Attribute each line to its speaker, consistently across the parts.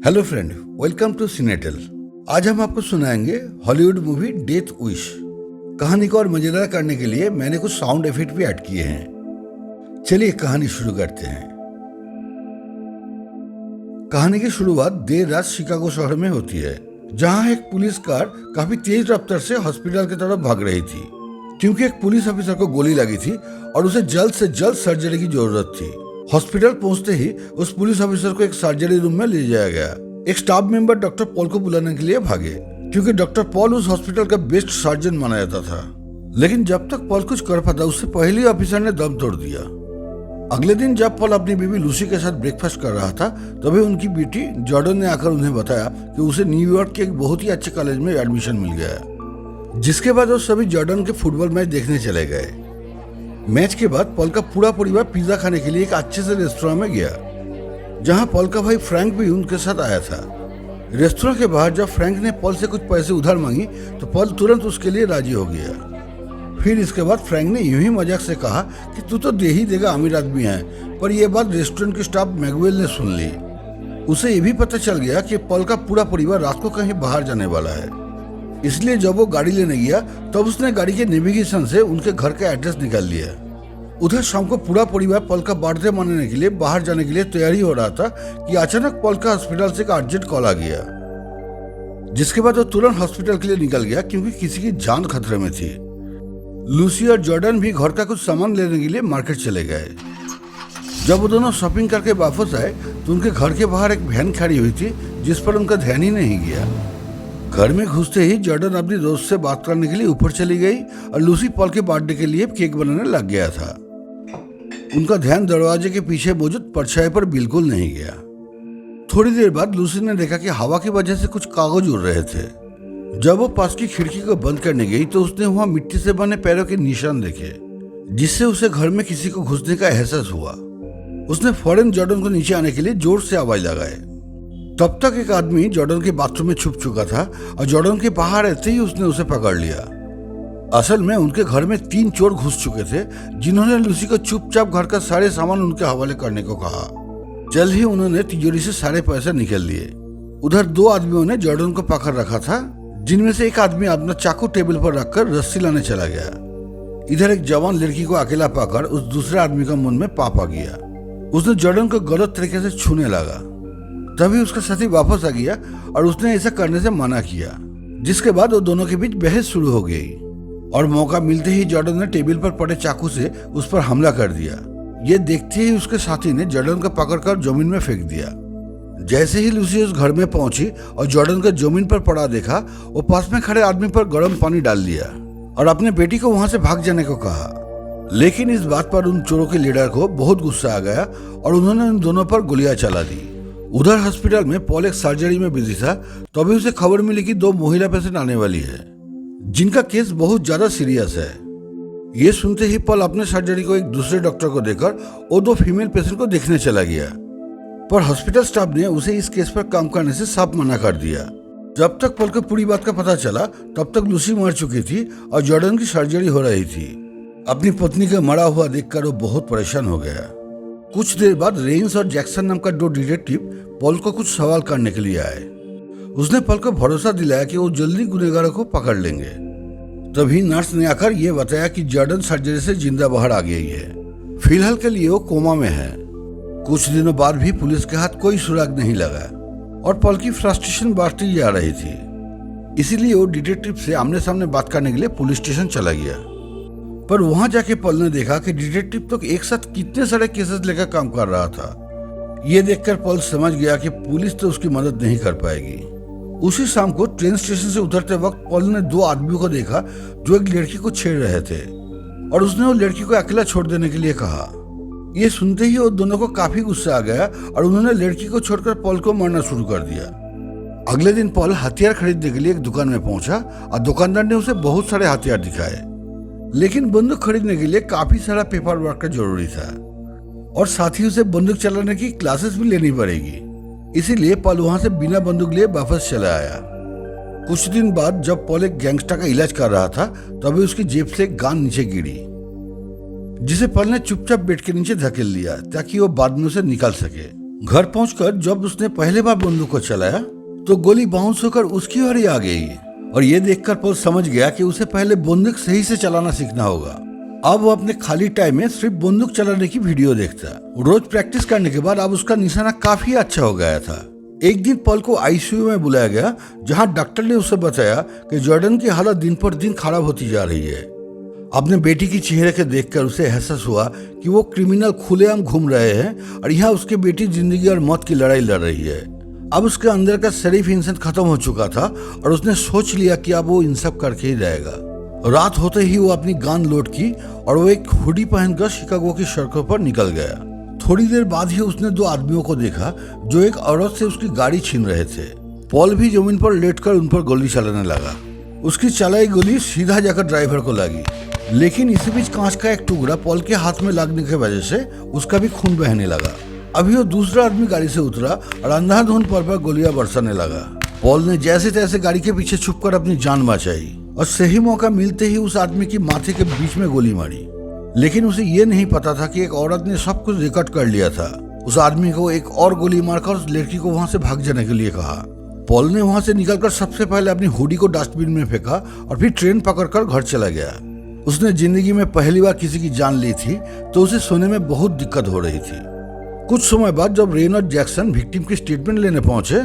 Speaker 1: Hello friend, welcome to Cinetel. आज हम आपको सुनाएंगे हॉलीवुड मूवी डेथ विश। कहानी को और मजेदार करने के लिए मैंने कुछ साउंड इफेक्ट भी ऐड किए हैं। चलिए कहानी शुरू करते हैं। कहानी की शुरुआत देर रात शिकागो शहर में होती है, जहां एक पुलिस कार काफी तेज रफ्तार से हॉस्पिटल की तरफ भाग रही थी, क्योंकि एक पुलिस ऑफिसर को गोली लगी थी और उसे जल्द से जल्द सर्जरी की जरूरत थी। हॉस्पिटल पहुंचते ही उस पुलिस ऑफिसर को एक सर्जरी रूम में ले जाया गया। एक स्टाफ मेंबर डॉक्टर पॉल को बुलाने के लिए भागे, क्योंकि डॉक्टर पॉल उस हॉस्पिटल का बेस्ट सर्जन माना जाता था। लेकिन जब तक पॉल कुछ कर पाता, उससे पहले ही ऑफिसर ने दम तोड़ दिया। अगले दिन जब पॉल अपनी बीवी लूसी के साथ ब्रेकफास्ट कर रहा था, तभी उनकी बेटी जॉर्डन ने आकर उन्हें बताया कि उसे न्यूयॉर्क के एक बहुत ही अच्छे कॉलेज में एडमिशन मिल गया। जिसके बाद वो सभी जॉर्डन के फुटबॉल मैच देखने चले गए। मैच के बाद पॉल का पूरा परिवार पिज्जा खाने के लिए एक अच्छे से रेस्टोरेंट में गया, जहां पॉल का भाई फ्रैंक भी उनके साथ आया था। रेस्टोरेंट के बाहर जब फ्रैंक ने पॉल से कुछ पैसे उधार मांगी, तो पॉल तुरंत उसके लिए राजी हो गया। फिर इसके बाद फ्रैंक ने यूं ही मजाक से कहा कि तू तो दे ही देगा, अमीर आदमी है। पर यह बात रेस्टोरेंट के स्टाफ मैगवेल ने सुन ली। उसे ये भी पता चल गया कि पॉल का पूरा परिवार रात को कहीं बाहर जाने वाला है। इसलिए जब वो गाड़ी लेने गया, तब उसने गाड़ी के नेविगेशन से उनके घर का एड्रेस निकाल लिया। उधर शाम को पूरा परिवार पॉल का बर्थडे मनाने के लिए बाहर जाने के लिए तैयारी हो रहा था कि अचानक पॉल का हॉस्पिटल से एक अर्जेंट कॉल आ गया, जिसके बाद वो तुरंत हॉस्पिटल के लिए निकल गया, क्योंकि किसी की जान खतरे में थी। लूसी और जॉर्डन भी घर का कुछ सामान लेने के लिए मार्केट चले गए। जब वो दोनों शॉपिंग करके वापस आए, तो उनके घर के बाहर एक वैन खड़ी हुई थी, जिस पर उनका ध्यान ही नहीं गया। घर में घुसते ही जॉर्डन अपनी दोस्त से बात करने के लिए ऊपर चली गई और लूसी पॉल के बर्थडे के लिए केक बनाने लग गया था। उनका ध्यान दरवाजे के पीछे मौजूद परछाई पर बिल्कुल नहीं गया। थोड़ी देर बाद लूसी ने देखा कि हवा की वजह से कुछ कागज उड़ रहे थे। जब वो पास की खिड़की को बंद करने गई, तो उसने वहां मिट्टी से बने पैरों के निशान देखे, जिससे उसे घर में किसी को घुसने का एहसास हुआ। उसने फौरन जॉर्डन को नीचे आने के लिए जोर से आवाज लगाए। तब तक एक आदमी जॉर्डन के बाथरूम में छुप चुका था और जॉर्डन के बाहर रहते ही उसने उसे पकड़ लिया। असल में उनके घर में 3 चोर घुस चुके थे, जिन्होंने लूसी को चुपचाप घर का सारे सामान उनके हवाले करने को कहा। जल्द ही उन्होंने तिजोरी से सारे पैसे निकाल लिए। उधर 2 आदमियों ने जॉर्डन को पकड़ रखा था, जिनमें से एक आदमी अपना चाकू टेबल पर रखकर रस्सी लाने चला गया। इधर एक जवान लड़की को अकेला पाकर उस दूसरे आदमी का मन में पाप आ गया। उसने जॉर्डन को गलत तरीके से छूने लगा। तभी उसका साथी वापस आ गया और उसने ऐसा करने से मना किया, जिसके बाद वो दोनों के बीच बहस शुरू हो गई और मौका मिलते ही जॉर्डन ने टेबल पर पड़े चाकू से उस पर हमला कर दिया। ये देखते ही उसके साथी ने जॉर्डन को पकड़कर जमीन में फेंक दिया। जैसे ही लूसी उस घर में पहुंची और जॉर्डन को जमीन पर पड़ा देखा, वो पास में खड़े आदमी पर गर्म पानी डाल दिया और अपने बेटी को वहां से भाग जाने को कहा। लेकिन इस बात पर उन चोरों के लीडर को बहुत गुस्सा आ गया और उन्होंने उन दोनों पर गोलियां चला दी। उधर हॉस्पिटल में पॉल एक सर्जरी में बिजी था, तभी उसे खबर मिली कि 2 महिला पेशेंट आने वाली है, जिनका केस बहुत ज्यादा सीरियस है। ये सुनते ही पॉल अपने सर्जरी को एक दूसरे डॉक्टर को देकर वो 2 फीमेल पेशेंट को देखने चला गया, पर हॉस्पिटल स्टाफ ने उसे इस केस पर काम करने से साफ मना कर दिया। जब तक पॉल को पूरी बात का पता चला, तब तक लूसी मर चुकी थी और जॉर्डन की सर्जरी हो रही थी। अपनी पत्नी का मरा हुआ देखकर वो बहुत परेशान हो गया। कुछ देर बाद रेंस और जैक्सन नाम का 2 डिटेक्टिव पॉल को कुछ सवाल करने के लिए आए। उसने पॉल को भरोसा दिलाया कि वो जल्दी गुनहगारों को पकड़ लेंगे। तभी नर्स ने आकर ये बताया कि जॉर्डन सर्जरी से जिंदा बाहर आ गई है। फिलहाल के लिए वो कोमा में है। कुछ दिनों बाद भी पुलिस के हाथ कोई सुराग नहीं लगा और पॉल की फ्रस्ट्रेशन बढ़ती जा रही थी। इसीलिए वो डिटेक्टिव से आमने सामने बात करने के लिए पुलिस स्टेशन चला गया। पर वहां जाके पॉल ने देखा कि डिटेक्टिव तो एक साथ कितने सारे केसेस लेकर काम कर रहा था। ये देखकर पॉल समझ गया कि पुलिस तो उसकी मदद नहीं कर पाएगी। उसी शाम को ट्रेन स्टेशन से उतरते वक्त पॉल ने 2 आदमियों को देखा जो एक लड़की को छेड़ रहे थे और उसने वो लड़की को अकेला छोड़ देने के लिए कहा। ये सुनते ही वो दोनों को काफी गुस्सा आ गया और उन्होंने लड़की को छोड़कर पॉल को मारना शुरू कर दिया। अगले दिन पॉल हथियार खरीदने के लिए एक दुकान में पहुंचा और दुकानदार ने उसे बहुत सारे हथियार दिखाए, लेकिन बंदूक खरीदने के लिए काफी सारा पेपर वर्क का जरूरी था और साथ ही उसे बंदूक चलाने की क्लासेस भी लेनी पड़ेगी। इसीलिए पॉल वहां से बिना बंदूक लिए वापस चला आया। कुछ दिन बाद जब पॉल एक गैंगस्टर का इलाज कर रहा था, तभी उसकी जेब से एक गन नीचे गिरी, जिसे पॉल ने चुपचाप बेड के नीचे धकेल लिया ताकि वो बाद में उसे निकाल सके। घर पहुंचकर जब उसने पहले बार बंदूक को चलाया तो गोली बाउंस होकर उसकी ओर ही आ गई और ये देखकर पॉल समझ गया कि उसे पहले बंदूक सही से चलाना सीखना होगा। अब वो अपने खाली टाइम में सिर्फ बंदूक चलाने की वीडियो देखता। रोज प्रैक्टिस करने के बाद अब उसका निशाना काफी अच्छा हो गया था। एक दिन पॉल को आईसीयू में बुलाया गया, जहां डॉक्टर ने उसे बताया कि जॉर्डन की हालत दिन पर दिन खराब होती जा रही है। अपने बेटी की चेहरे के देखकर उसे एहसास हुआ कि वो क्रिमिनल खुलेआम घूम रहे हैं और यहाँ उसकी बेटी जिंदगी और मौत की लड़ाई लड़ रही है। अब उसके अंदर का शरीफ इंसान खत्म हो चुका था और उसने सोच लिया कि अब वो इन सब करके ही रहेगा। रात होते ही वो अपनी गन लोड की और वो एक हुडी पहनकर शिकागो की सड़कों पर निकल गया। थोड़ी देर बाद ही उसने दो आदमियों को देखा जो एक औरत से उसकी गाड़ी छीन रहे थे। पॉल भी जमीन पर लेटकर उन पर गोली चलाने लगा। उसकी चलाई गोली सीधा जाकर ड्राइवर को लगी, लेकिन इसी बीच कांच का एक टुकड़ा पॉल के हाथ में लगने की वजह से उसका भी खून बहने लगा। अभी वो दूसरा आदमी गाड़ी से उतरा और अंधाधुंध पॉल पर गोलियां बरसाने लगा। पॉल ने जैसे तैसे गाड़ी के पीछे छुपकर अपनी जान बचाई और सही मौका मिलते ही उस आदमी की माथे के बीच में गोली मारी। लेकिन उसे ये नहीं पता था कि एक औरत ने सब कुछ रिकॉर्ड कर लिया था। उस आदमी को एक और गोली मारकर उस लड़की को वहां से भाग जाने के लिए कहा। पॉल ने वहां से निकलकर सबसे पहले अपनी हुडी को डस्टबिन में फेंका और फिर ट्रेन पकड़कर घर चला गया। उसने जिंदगी में पहली बार किसी की जान ली थी तो उसे सोने में बहुत दिक्कत हो रही थी। कुछ समय बाद जब रेन और जैक्सन विक्टिम की स्टेटमेंट लेने पहुंचे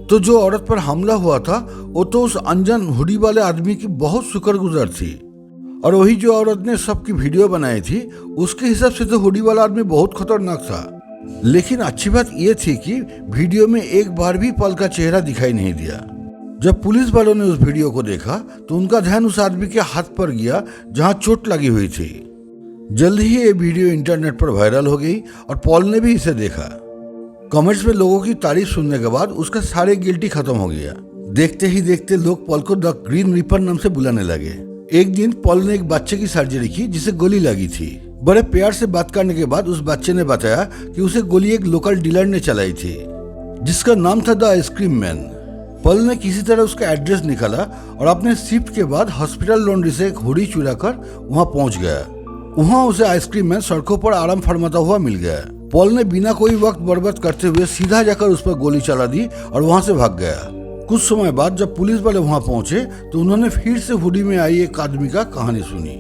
Speaker 1: तो जो औरत पर हमला हुआ था वो तो उस अनजान हुडी वाले आदमी की बहुत शुक्रगुजार थी, और वही जो औरत ने सबकी वीडियो बनाई थी उसके हिसाब से तो हुडी वाला आदमी बहुत खतरनाक था। लेकिन अच्छी बात यह थी कि वीडियो में एक बार भी पॉल का चेहरा दिखाई नहीं दिया। जब पुलिस वालों ने उस वीडियो को देखा तो उनका ध्यान उस आदमी के हाथ पर गया जहां चोट लगी हुई थी। जल्द ही ये वीडियो इंटरनेट पर वायरल हो गई और पॉल ने भी इसे देखा। कमेंट्स में लोगों की तारीफ सुनने के बाद उसका सारे गिल्टी खत्म हो गया। देखते ही देखते लोग पॉल को द ग्रीन रिपर नाम से बुलाने लगे। एक दिन पॉल ने एक बच्चे की सर्जरी की जिसे गोली लगी थी। बड़े प्यार से बात करने के बाद उस बच्चे ने बताया कि उसे गोली एक लोकल डीलर ने चलाई थी जिसका नाम था द आइसक्रीम मैन। पॉल ने किसी तरह उसका एड्रेस निकाला और अपने शिफ्ट के बाद हॉस्पिटल लॉन्ड्री से एक हुडी चुरा कर वहां पहुंच गया। वहां उसे आइसक्रीम मैन सड़कों पर आराम फरमाता हुआ मिल गया। पॉल ने बिना कोई वक्त बर्बाद करते हुए सीधा जाकर उस पर गोली चला दी और वहां से भाग गया। कुछ समय बाद जब पुलिस वाले वहां पहुंचे तो उन्होंने फिर से हुडी में आई एक आदमी का कहानी सुनी।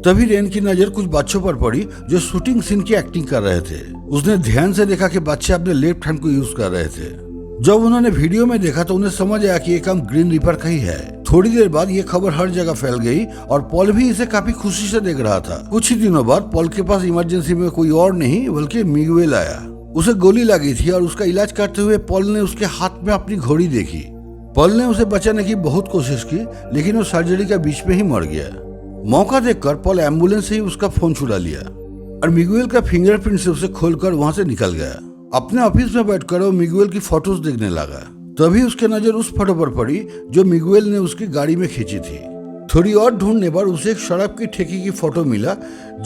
Speaker 1: तभी रेन की नजर कुछ बच्चों पर पड़ी जो शूटिंग सीन की एक्टिंग कर रहे थे। उसने ध्यान से देखा कि बच्चे अपने लेफ्ट हैंड को यूज कर रहे थे। जब उन्होंने वीडियो में देखा तो उन्हें समझ आया कि ये काम ग्रीन रिपर का ही है। थोड़ी देर बाद ये खबर हर जगह फैल गई और पॉल भी इसे काफी खुशी से देख रहा था। कुछ ही दिनों बाद पॉल के पास इमरजेंसी में कोई और नहीं बल्कि मिगुएल आया। उसे गोली लगी थी और उसका इलाज करते हुए पॉल ने उसके हाथ में अपनी घोड़ी देखी। पॉल ने उसे बचाने की बहुत कोशिश की लेकिन वो सर्जरी के बीच में ही मर गया। मौका देखकर पॉल एम्बुलेंस से ही उसका फोन चुरा लिया और मिगुएल का फिंगरप्रिंट से उसे खोलकर वहां से निकल गया। अपने ऑफिस में बैठकर वो मिगुएल की फोटोज देखने लगा। तभी उसके नजर उस फोटो पर पड़ी जो मिगुएल ने उसकी गाड़ी में खींची थी। थोड़ी और ढूंढने पर उसे एक शराब की ठेकी की फोटो मिला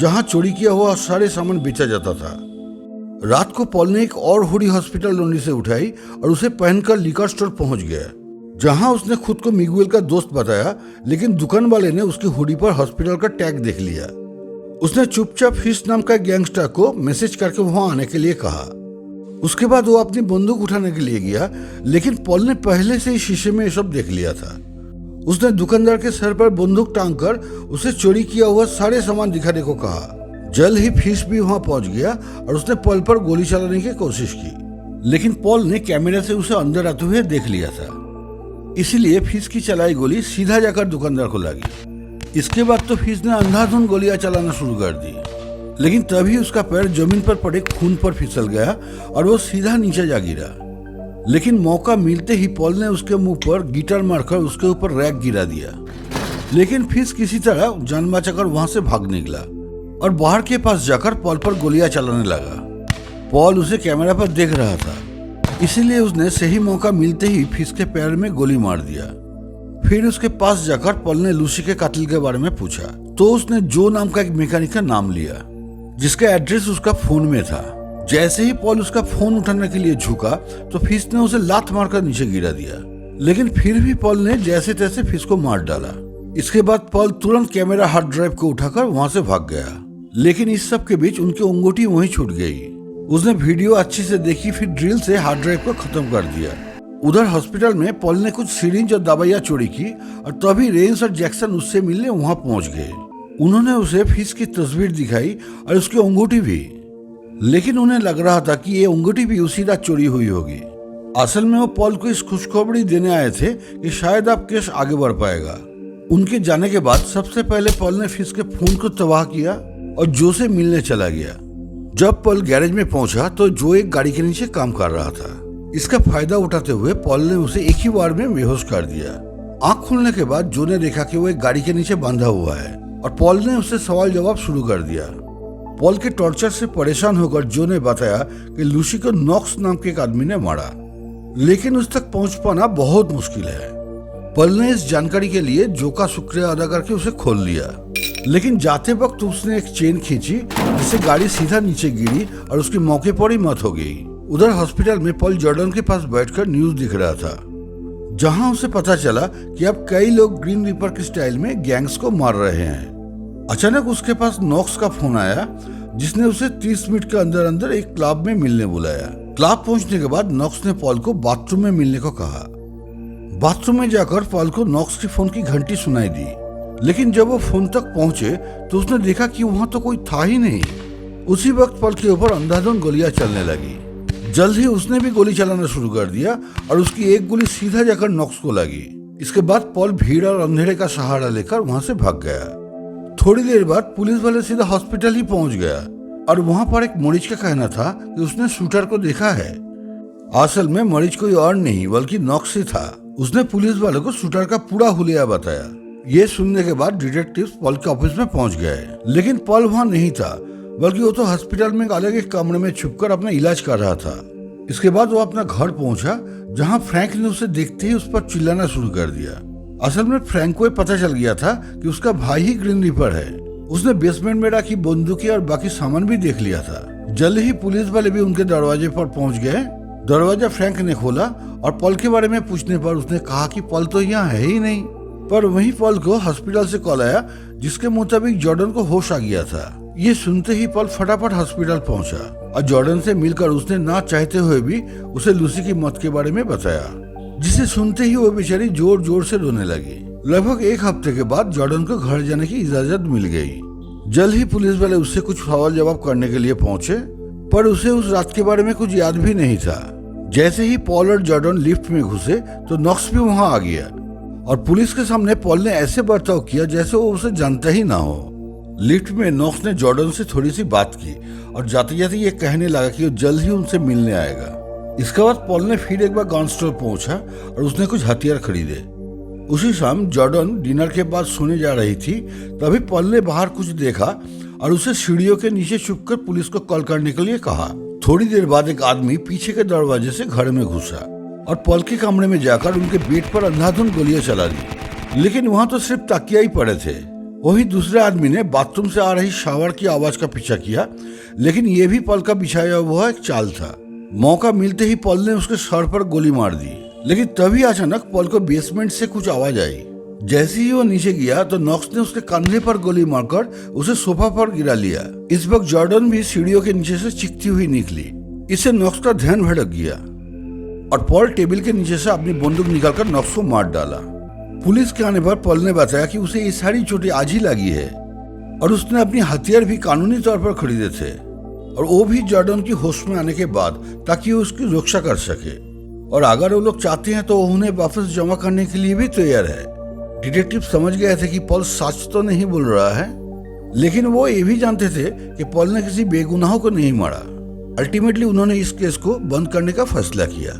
Speaker 1: जहां चोरी किया हुआ सारे सामान बेचा जाता था। रात को पॉल ने एक और हुडी हॉस्पिटल लॉन्ड्री से उठाई और उसे पहनकर लिकर स्टोर पहुंच गया जहां उसने खुद को मिगुएल का दोस्त बताया। लेकिन दुकान वाले ने उसकी हुडी पर हॉस्पिटल का टैग देख लिया। उसने चुपचाप फिश नाम का गैंगस्टर को मैसेज करके वहां आने के लिए कहा। उसके बाद वो अपनी बंदूक उठाने के लिए गया लेकिन पॉल ने पहले से ही शीशे में ये सब देख लिया था। उसने दुकानदार के सर पर बंदूक टांग कर उसे चोरी किया हुआ सारे सामान दिखाने को कहा। जल्द ही फिश भी वहां पहुंच गया और उसने पॉल पर गोली चलाने की कोशिश की लेकिन पॉल ने कैमरा से उसे अंदर आते हुए देख लिया था। इसीलिए फिश की चलाई गोली सीधा जाकर दुकानदार को लगी। इसके बाद तो फिश ने अंधाधुंध गोलियां चलाना शुरू कर दी लेकिन तभी उसका पैर जमीन पर पड़े खून पर फिसल गया और वो सीधा नीचे जा गिरा। लेकिन मौका मिलते ही पॉल ने उसके मुंह पर गिटार मारकर उसके ऊपर रैक गिरा दिया। लेकिन फिश किसी तरह जान बचाकर वहां से भाग निकला और बाहर के पास जाकर पॉल पर गोलियां चलाने लगा। पॉल उसे कैमरा पर देख रहा था, इसीलिए उसने सही मौका मिलते ही फिश के पैर में गोली मार दिया। फिर उसके पास जाकर पॉल ने लूसी के कातिल के बारे में पूछा तो उसने जो नाम का एक मैकेनिक का नाम लिया जिसका एड्रेस उसका फोन में था। जैसे ही पॉल उसका फोन उठाने के लिए झुका तो फिश ने उसे लात मारकर नीचे गिरा दिया। लेकिन फिर भी पॉल ने जैसे तैसे फिश को मार डाला। इसके बाद पॉल तुरंत कैमरा हार्ड ड्राइव को उठाकर वहां से भाग गया। लेकिन इस सब के बीच उनकी अंगूठी वहीं छूट गई। उसने वीडियो अच्छे से देखी, फिर ड्रिल से हार्ड ड्राइव को खत्म कर दिया। उधर हॉस्पिटल में पॉल ने कुछ सिरिंज और दवाइयां चोरी की और तभी रेंस और जैक्सन उससे मिलने वहां पहुंच गए। उन्होंने उसे फिश की तस्वीर दिखाई और उसकी अंगूठी भी, लेकिन उन्हें लग रहा था कि ये अंगूठी भी उसी रात चोरी हुई होगी। असल में वो पॉल को इस खुशखबरी देने आए थे कि शायद अब केस आगे बढ़ पाएगा। उनके जाने के बाद सबसे पहले पॉल ने फिश के फोन को तबाह किया और जो से मिलने चला गया। जब पॉल गैरेज में पहुंचा तो जो एक गाड़ी के नीचे काम कर रहा था। इसका फायदा उठाते हुए पॉल ने उसे एक ही बार में बेहोश कर दिया। आंख खुलने के बाद जो ने देखा कि वो एक गाड़ी के नीचे बांधा हुआ है और पॉल ने उससे सवाल जवाब शुरू कर दिया। पॉल के टॉर्चर से परेशान होकर जो ने बताया कि लूसी को नॉक्स नाम के एक आदमी ने मारा, लेकिन उस तक पहुंच पाना बहुत मुश्किल है। पॉल ने इस जानकारी के लिए जो का शुक्रिया अदा करके उसे खोल लिया, लेकिन जाते वक्त उसने एक चेन खींची जिससे गाड़ी सीधा नीचे गिरी और उसके मौके पर ही मौत हो गई। उधर हॉस्पिटल में पॉल जॉर्डन के पास बैठकर न्यूज दिख रहा था, जहां उसे पता चला कि अब कई लोग ग्रीन रीपर के स्टाइल में गैंग्स को मार रहे हैं। अचानक उसके पास नॉक्स का फोन आया, जिसने उसे 30 मिनट के अंदर अंदर एक क्लब में मिलने बुलाया। क्लब पहुंचने के बाद नॉक्स ने पॉल को बाथरूम में मिलने को कहा। बाथरूम में जाकर पॉल को नॉक्स की फोन की घंटी सुनाई दी, लेकिन जब वो फोन तक पहुंचे तो उसने देखा कि वहां तो कोई था ही नहीं। उसी वक्त पॉल के ऊपर अंधाधुंध गोलियां चलने लगी। जल्द ही उसने भी गोली चलाना शुरू कर दिया और उसकी एक गोली सीधा जाकर नॉक्स को लगी। इसके बाद पॉल भीड़ और अंधेरे का सहारा लेकर वहां से भाग गया। थोड़ी देर बाद पुलिस वाले सीधा हॉस्पिटल ही पहुंच गया और वहां पर एक मरीज का कहना था कि उसने शूटर को देखा है। असल में मरीज कोई और नहीं बल्कि नॉक्स ही था। उसने पुलिस वालों को शूटर का पूरा हुलिया बताया। ये सुनने के बाद डिटेक्टिव्स पॉल के ऑफिस में पहुंच गए, लेकिन पॉल वहां नहीं था, बल्कि वो तो हॉस्पिटल में अलग एक कमरे में छुपकर अपना इलाज कर रहा था। इसके बाद वो अपना घर पहुंचा, जहां फ्रैंक ने उसे देखते ही उस पर चिल्लाना शुरू कर दिया। असल में फ्रैंक को पता चल गया था कि उसका भाई ही ग्रीन रीपर है। उसने बेसमेंट में रखी बंदूकें और बाकी सामान भी देख लिया था। जल्द ही पुलिस वाले भी उनके दरवाजे पर पहुंच गए। दरवाजा फ्रैंक ने खोला और पॉल के बारे में पूछने पर उसने कहा कि पॉल तो यहाँ है ही नहीं। पर वहीं पॉल को हॉस्पिटल से कॉल आया, जिसके मुताबिक जॉर्डन को होश आ गया था। ये सुनते ही पॉल फटाफट हॉस्पिटल पहुंचा और जॉर्डन से मिलकर उसने ना चाहते हुए भी उसे लूसी की मौत के बारे में बताया, जिसे सुनते ही वो बेचारी जोर जोर से रोने लगी। लगभग एक हफ्ते के बाद जॉर्डन को घर जाने की इजाजत मिल गई। जल्द ही पुलिस वाले उससे कुछ सवाल जवाब करने के लिए पहुंचे, पर उसे उस रात के बारे में कुछ याद भी नहीं था। जैसे ही पॉल और जॉर्डन लिफ्ट में घुसे तो नॉक्स भी वहां आ गया और पुलिस के सामने पॉल ने ऐसे बर्ताव किया जैसे वो उसे जानता ही ना हो। लिफ्ट में नॉक्स ने जॉर्डन से थोड़ी सी बात की और जाते जाते ये कहने लगा कि वो जल्द ही उनसे मिलने आएगा। इसके बाद पॉल ने फिर एक बार गन स्टोर पहुंचा और उसने कुछ हथियार खरीदे। उसी शाम जॉर्डन डिनर के बाद सोने जा रही थी, तभी पॉल ने बाहर कुछ देखा और उसे सीढ़ियों के नीचे छुपकर पुलिस को कॉल करने के लिए कहा। थोड़ी देर बाद एक आदमी पीछे के दरवाजे से घर में घुसा और पॉल के कमरे में जाकर उनके बेड पर अंधाधुंध गोलियां चला दी, लेकिन वहां तो सिर्फ तकिया ही पड़े थे। वही दूसरे आदमी ने बाथरूम से आ रही शावर की आवाज का पीछा किया, लेकिन यह भी पॉल का बिछाया हुआ एक चाल था। मौका मिलते ही पॉल ने उसके सर पर गोली मार दी, लेकिन तभी अचानक पॉल को बेसमेंट से कुछ आवाज आई। जैसे ही वो नीचे गया तो नॉक्स ने उसके कंधे पर गोली मारकर उसे सोफा पर गिरा लिया। इस वक्त जॉर्डन भी सीढ़ियों के नीचे से चीखती हुई निकली। इससे नॉक्स का ध्यान भटक गया और पॉल टेबल के नीचे से अपनी बंदूक निकालकर नॉक्स को मार डाला। पुलिस के आने पर पॉल ने बताया कि उसे ये सारी चोटें आज ही लगी है और उसने अपनी हथियार भी कानूनी तौर पर खरीदे थे, और वो भी जॉर्डन की होश में आने के बाद, ताकि वो उसकी रक्षा कर सके। और अगर वो लोग चाहते हैं तो उन्हें वापस जमा करने के लिए भी तैयार है। डिटेक्टिव समझ गए थे कि पॉल सच तो नहीं बोल रहा है, लेकिन वो ये भी जानते थे कि पॉल ने किसी बेगुनाहों को नहीं मारा। अल्टीमेटली उन्होंने इस केस को बंद करने का फैसला किया।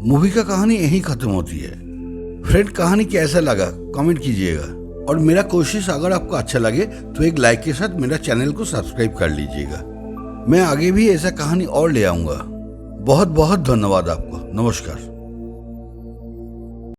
Speaker 1: मूवी का कहानी यहीं खत्म होती है। फ्रेंड, कहानी कैसा लगा कमेंट कीजिएगा, और मेरा कोशिश अगर आपको अच्छा लगे तो एक लाइक के साथ मेरा चैनल को सब्सक्राइब कर लीजिएगा। मैं आगे भी ऐसा कहानी और ले आऊंगा। बहुत बहुत धन्यवाद आपको। नमस्कार।